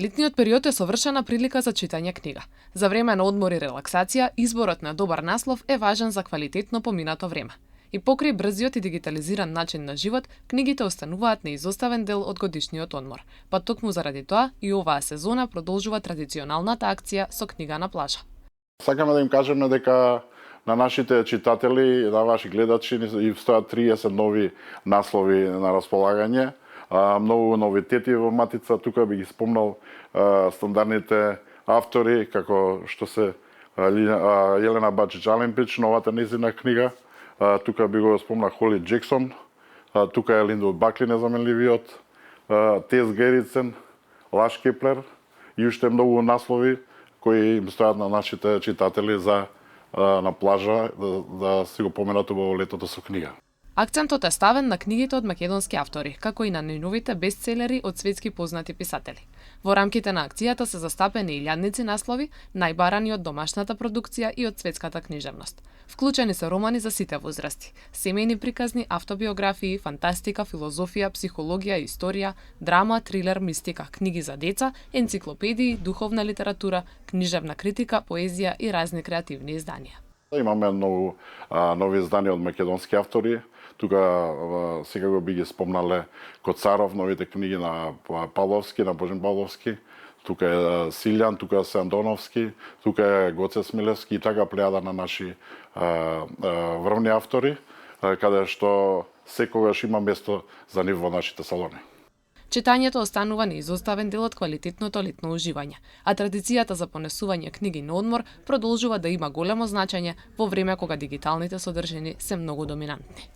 Летниот период е совршена прилика за читање книга. За време на одмор и релаксација, изборот на добар наслов е важен за квалитетно поминато време. И покрај брзиот и дигитализиран начин на живот, книгите остануваат неизоставен дел од годишниот одмор. Па токму заради тоа и оваа сезона продолжува традиционалната акција со книга на плажа. Сакаме да им кажеме дека на нашите читатели, на ваши гледачи и стојат 30 нови наслови на располагање. Многу новитети во Матица, тука би ги спомнал стандардните автори, како што се Елена Бачич-Алемпич, новата незина книга, тука би го спомнал Холи Джексон, тука е Линдо Бакли, незаменливиот, Тес Герицен, Лаш Кеплер и уште многу наслови кои им стојат на нашите читатели за на плажа да си го поменат во летото со книга. Акцентот е ставен на книгите од македонски автори, како и на најновите бестселери од светски познати писатели. Во рамките на акцијата се застапени илјадници наслови, најбарани од домашната продукција и од светската книжевност. Вклучени се романи за сите возрасти, семејни приказни, автобиографии, фантастика, филозофија, психологија, историја, драма, трилер, мистика, книги за деца, енциклопедии, духовна литература, книжевна критика, поезија и разни креативни изданија. Имаме многу нови изданија од македонски автори. Тука секако би ги спомнале Коцаров, новите книги на Павловски, на Божен Павловски. Тука е Силјан, тука е Андоновски, тука е Гоце Смилевски и така плејада на наши врвни автори, каде што секогаш има место за нив во нашите салони. Читањето останува неизоставен дел од квалитетното летно уживање, а традицијата за понесување книги на одмор продолжува да има големо значење во време кога дигиталните содржини се многу доминантни.